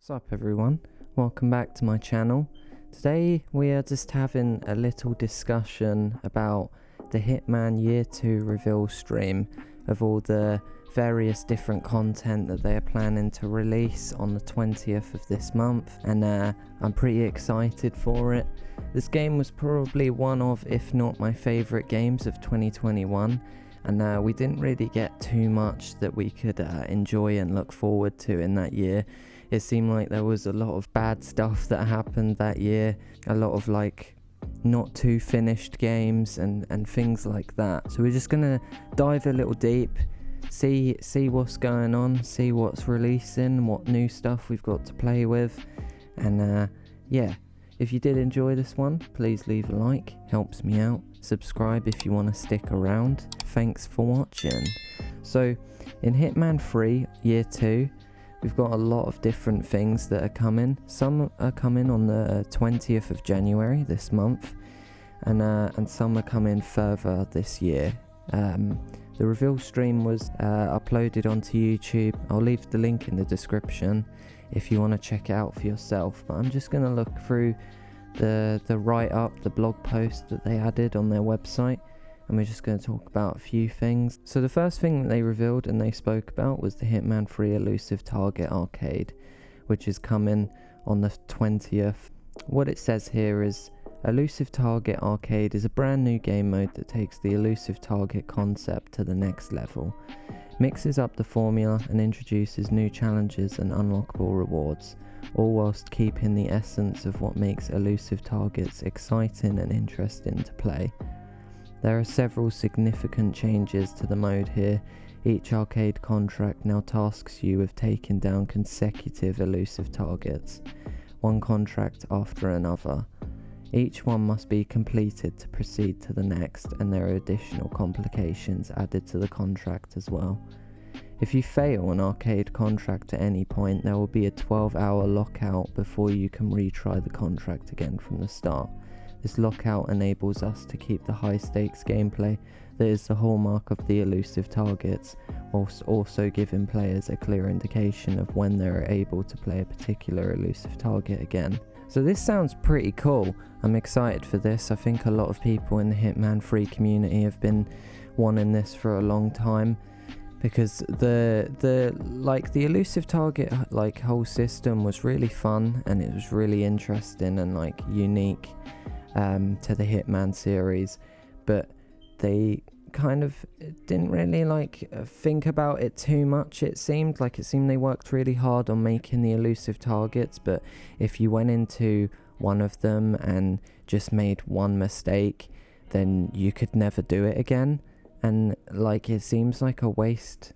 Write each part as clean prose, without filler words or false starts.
What's up everyone, welcome back to my channel. Today we are just having a little discussion about the Hitman Year 2 reveal stream of all the various different content that they are planning to release on the 20th of this month, and I'm pretty excited for it. This game was probably one of, if not my favourite games of 2021, and we didn't really get too much that we could enjoy and look forward to in that year. It seemed like there was a lot of bad stuff that happened that year, a lot of like not too finished games and things like that. So we're just gonna dive a little deep, see what's going on, see what's releasing, what new stuff we've got to play with, and yeah, if you did enjoy this one, please leave a like, helps me out. Subscribe if you want to stick around. Thanks for watching. So in Hitman 3 Year 2, we've got a lot of different things that are coming. Some are coming on the 20th of January this month, and some are coming further this year. The reveal stream was uploaded onto YouTube. I'll leave the link in the description if you want to check it out for yourself. But I'm just going to look through the write-up, the blog post that they added on their website, and we're just going to talk about a few things. So the first thing that they revealed and they spoke about was the Hitman 3 Elusive Target Arcade, which is coming on the 20th. What it says here is, Elusive Target Arcade is a brand new game mode that takes the elusive target concept to the next level, mixes up the formula and introduces new challenges and unlockable rewards, all whilst keeping the essence of what makes elusive targets exciting and interesting to play. There are several significant changes to the mode here. Each arcade contract now tasks you with taking down consecutive elusive targets, one contract after another. Each one must be completed to proceed to the next, and there are additional complications added to the contract as well. If you fail an arcade contract at any point, there will be a 12-hour lockout before you can retry the contract again from the start. This lockout enables us to keep the high-stakes gameplay that is the hallmark of the elusive targets, whilst also giving players a clear indication of when they are able to play a particular elusive target again. So this sounds pretty cool. I'm excited for this. I think a lot of people in the Hitman 3 community have been wanting this for a long time, because the elusive target whole system was really fun, and it was really interesting and like unique to the Hitman series, but they kind of didn't really think about it too much. It seemed they worked really hard on making the elusive targets, but if you went into one of them and just made one mistake, then you could never do it again, and it seems like a waste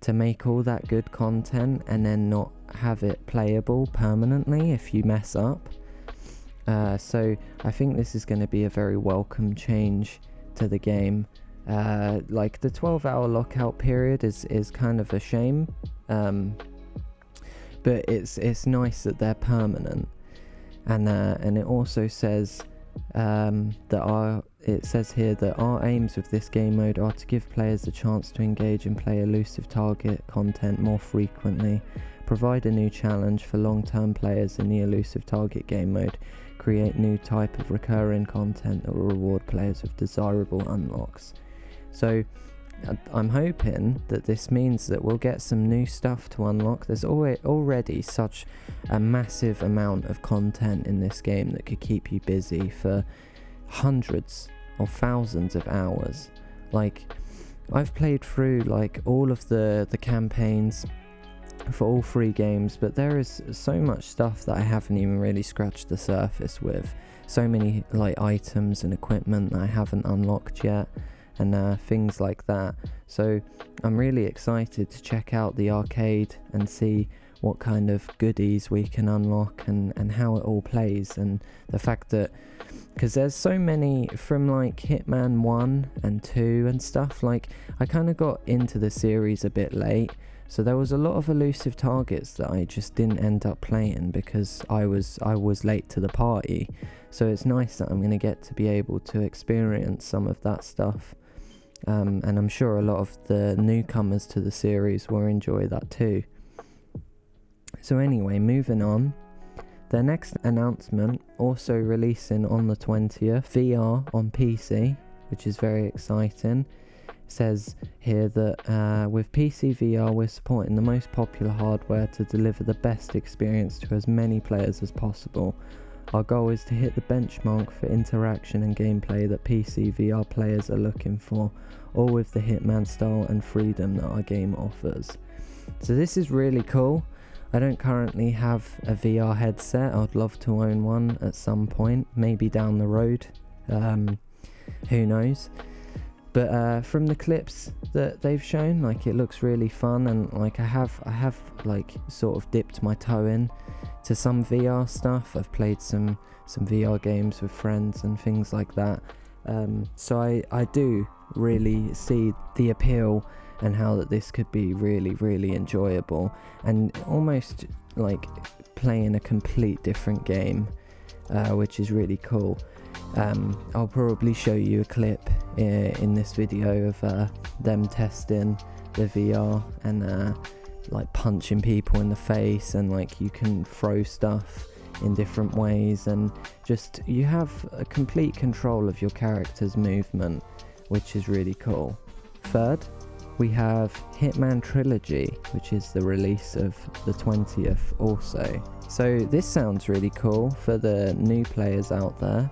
to make all that good content and then not have it playable permanently if you mess up. So I think this is going to be a very welcome change to the game. The 12-hour lockout period is kind of a shame, but it's nice that they're permanent. And it also says it says here that our aims with this game mode are to give players the chance to engage and play elusive target content more frequently, provide a new challenge for long-term players in the elusive target game mode, create new type of recurring content that will reward players with desirable unlocks. So I'm hoping that this means that we'll get some new stuff to unlock. There's already such a massive amount of content in this game that could keep you busy for hundreds or thousands of hours. I've played through all of the campaigns for all 3 games, but there is so much stuff that I haven't even really scratched the surface with. So many items and equipment that I haven't unlocked yet, and things like that. So I'm really excited to check out the arcade and see what kind of goodies we can unlock and how it all plays, and the fact that, because there's so many from Hitman 1 and 2 and stuff, I kind of got into the series a bit late, so there was a lot of elusive targets that I just didn't end up playing because I was late to the party. So it's nice that I'm going to get to be able to experience some of that stuff, and I'm sure a lot of the newcomers to the series will enjoy that too. So anyway, moving on. Their next announcement, also releasing on the 20th, VR on PC, which is very exciting. It says here that with PC VR, we're supporting the most popular hardware to deliver the best experience to as many players as possible. Our goal is to hit the benchmark for interaction and gameplay that PC VR players are looking for, all with the Hitman style and freedom that our game offers. So this is really cool. I don't currently have a VR headset. I'd love to own one at some point, maybe down the road. Who knows? But from the clips that they've shown, like, it looks really fun, and like I have like sort of dipped my toe in to some VR stuff. I've played some VR games with friends and things like that. So I do really see the appeal and how that this could be really, really enjoyable, and almost like playing a complete different game, which is really cool. I'll probably show you a clip in this video of them testing the VR and like punching people in the face, and like you can throw stuff in different ways, and just you have a complete control of your character's movement, which is really cool. Third, we have Hitman Trilogy, which is the release of the 20th also. So this sounds really cool for the new players out there.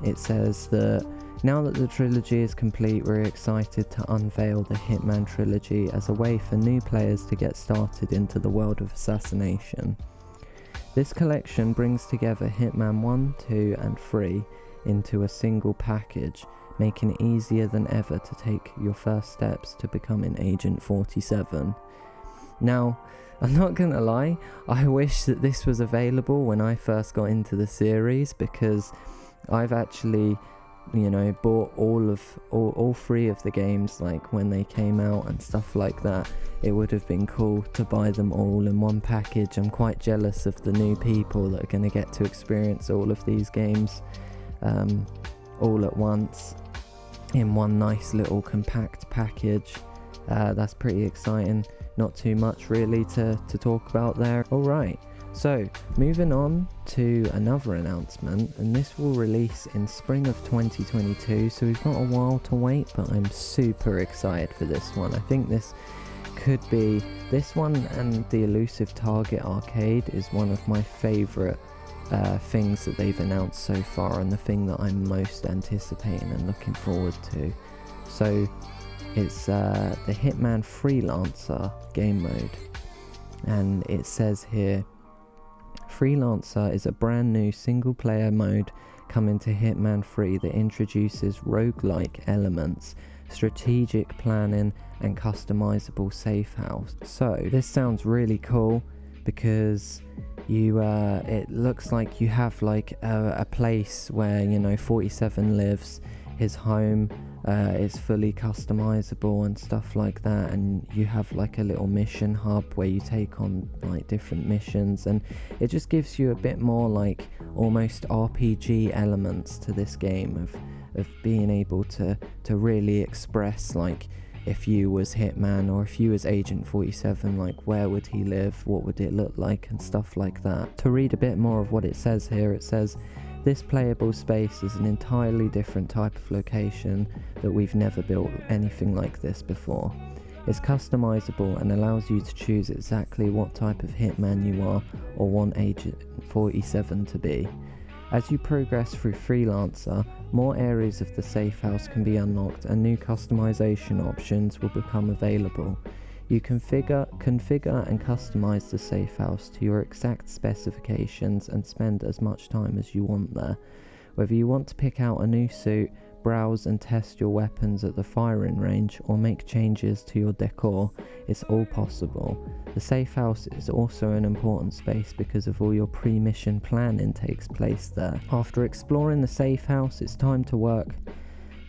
It says that now that the trilogy is complete, we're excited to unveil the Hitman Trilogy as a way for new players to get started into the world of assassination. This collection brings together Hitman 1, 2 and 3 into a single package, making it easier than ever to take your first steps to becoming Agent 47. Now, I'm not gonna lie, I wish that this was available when I first got into the series, because I've actually, bought all three of the games, like when they came out and stuff like that. It would have been cool to buy them all in one package. I'm quite jealous of the new people that are going to get to experience all of these games all at once in one nice little compact package. That's pretty exciting. Not too much really to talk about there. Alright, so moving on to another announcement, and this will release in spring of 2022, so we've got a while to wait, but I'm super excited for this one. I think this could be, this one and the Elusive Target Arcade is one of my favourite things that they've announced so far, and the thing that I'm most anticipating and looking forward to. So it's the Hitman Freelancer game mode, and it says here, Freelancer is a brand new single player mode coming to Hitman 3 that introduces roguelike elements, strategic planning and customizable safe house. So this sounds really cool, because you it looks like you have like a place where 47 lives. His home is fully customizable and stuff like that, and you have like a little mission hub where you take on like different missions, and it just gives you a bit more like almost RPG elements to this game of being able to really express, like, if you was Hitman or if you was Agent 47, like where would he live, what would it look like, and stuff like that. To read a bit more of what it says here, it says, this playable space is an entirely different type of location that we've never built anything like this before. It's customizable and allows you to choose exactly what type of Hitman you are or want Agent 47 to be. As you progress through Freelancer, more areas of the safe house can be unlocked and new customization options will become available. You configure and customize the safe house to your exact specifications and spend as much time as you want there. Whether you want to pick out a new suit, browse and test your weapons at the firing range, or make changes to your decor, it's all possible. The safe house is also an important space because of all your pre-mission planning takes place there. After exploring the safe house, it's time to work.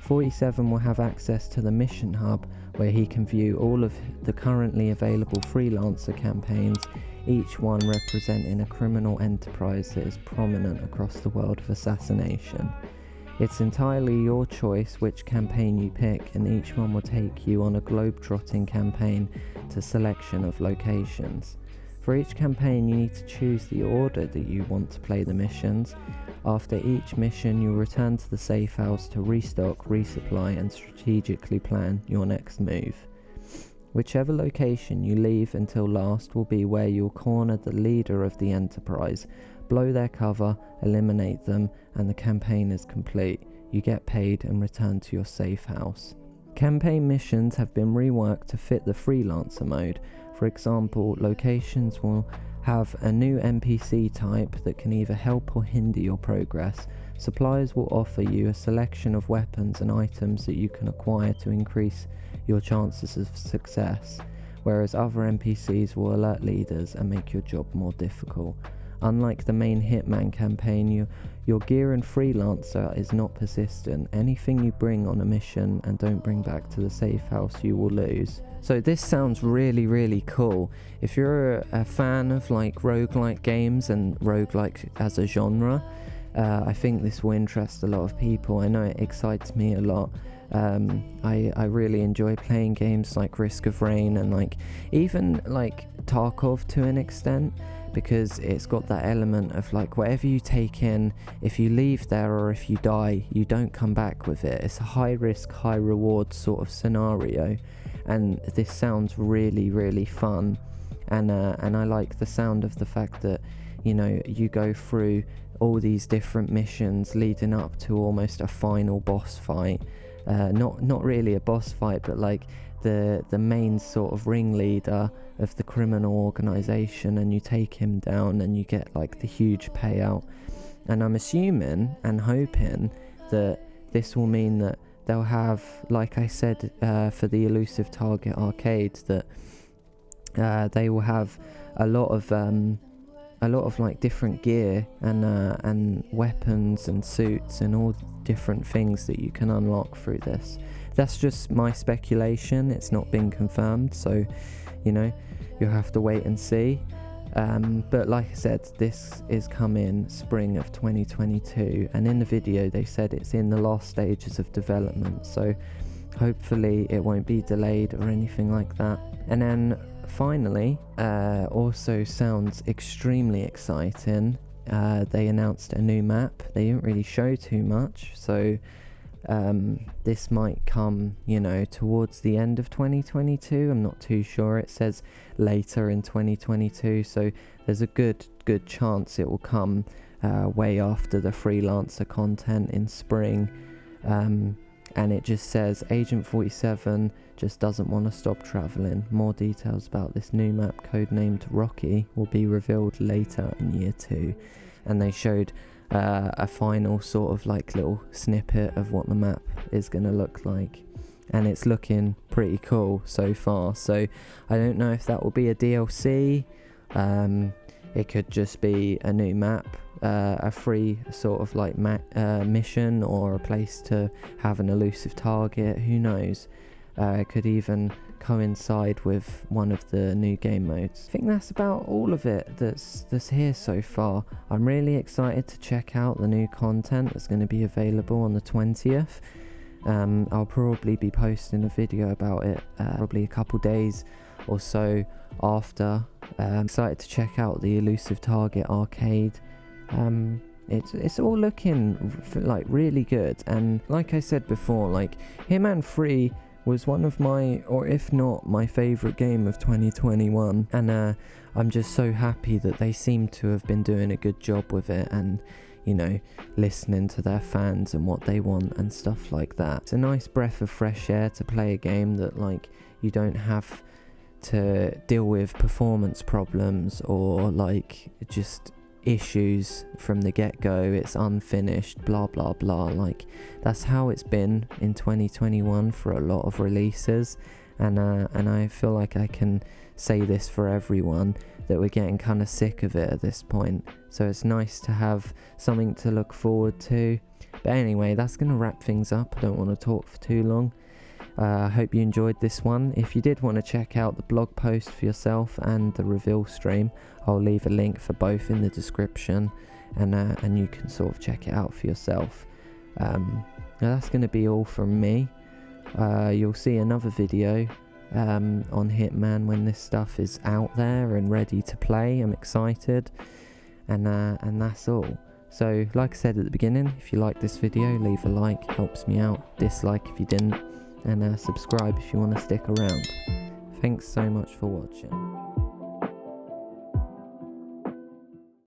47 will have access to the mission hub, where he can view all of the currently available Freelancer campaigns, each one representing a criminal enterprise that is prominent across the world of assassination. It's entirely your choice which campaign you pick, and each one will take you on a globe-trotting campaign to selection of locations. For each campaign you need to choose the order that you want to play the missions. After each mission you'll return to the safe house to restock, resupply and strategically plan your next move. Whichever location you leave until last will be where you'll corner the leader of the Enterprise, blow their cover, eliminate them, and the campaign is complete. You get paid and return to your safe house. Campaign missions have been reworked to fit the Freelancer mode. For example, locations will have a new NPC type that can either help or hinder your progress. Suppliers will offer you a selection of weapons and items that you can acquire to increase your chances of success, whereas other NPCs will alert leaders and make your job more difficult. Unlike the main Hitman campaign, your gear in Freelancer is not persistent. Anything you bring on a mission and don't bring back to the safe house you will lose. So this sounds really cool. If you're a fan of like roguelike games and roguelike as a genre, I think this will interest a lot of people. I know it excites me a lot. I really enjoy playing games like Risk of Rain and like even like Tarkov to an extent, because it's got that element of like whatever you take in, if you leave there or if you die, you don't come back with it. It's a high risk, high reward sort of scenario, and this sounds really fun. And I like the sound of the fact that, you know, you go through all these different missions leading up to almost a final boss fight. Not really a boss fight, but like the main sort of ringleader of the criminal organization, and you take him down and you get like the huge payout. And I'm assuming and hoping that this will mean that they'll have, like I said, for the Elusive Target arcade, that they will have a lot of like different gear and weapons and suits and all different things that you can unlock through this. That's just my speculation. It's not been confirmed, so you know, you'll have to wait and see. But like I said, this is coming spring of 2022, and in the video they said it's in the last stages of development, so hopefully it won't be delayed or anything like that. And then finally, also sounds extremely exciting, they announced a new map. They didn't really show too much, so this might come, you know, towards the end of 2022. I'm not too sure. It says later in 2022, so there's a good chance it will come way after the Freelancer content in spring. And it just says Agent 47 just doesn't want to stop traveling. More details about this new map, codenamed Rocky, will be revealed later in year 2. And they showed a final sort of like little snippet of what the map is going to look like, and it's looking pretty cool so far. So I don't know if that will be a DLC, it could just be a new map, a free sort of like mission, or a place to have an elusive target, who knows. It could even coincide with one of the new game modes. I think that's about all of it that's here so far. I'm really excited to check out the new content that's going to be available on the 20th. I'll probably be posting a video about it probably a couple days or so after. I'm excited to check out the Elusive Target arcade. It's all looking like really good, and like I said before, like Hitman 3 was one of my, or if not my favourite game of 2021, and I'm just so happy that they seem to have been doing a good job with it, and you know, listening to their fans and what they want and stuff like that. It's a nice breath of fresh air to play a game that like you don't have to deal with performance problems or like just issues from the get-go. It's unfinished, blah blah blah. Like that's how it's been in 2021 for a lot of releases, and I feel like I can say this for everyone, that we're getting kind of sick of it at this point. So it's nice to have something to look forward to. But anyway, that's gonna wrap things up. I don't want to talk for too long. I hope you enjoyed this one. If you did want to check out the blog post for yourself and the reveal stream, I'll leave a link for both in the description, and you can sort of check it out for yourself. Now that's going to be all from me. You'll see another video on Hitman when this stuff is out there and ready to play. I'm excited, and that's all. So like I said at the beginning, if you like this video, leave a like, helps me out. Dislike if you didn't, and subscribe if you want to stick around. Thanks so much for watching.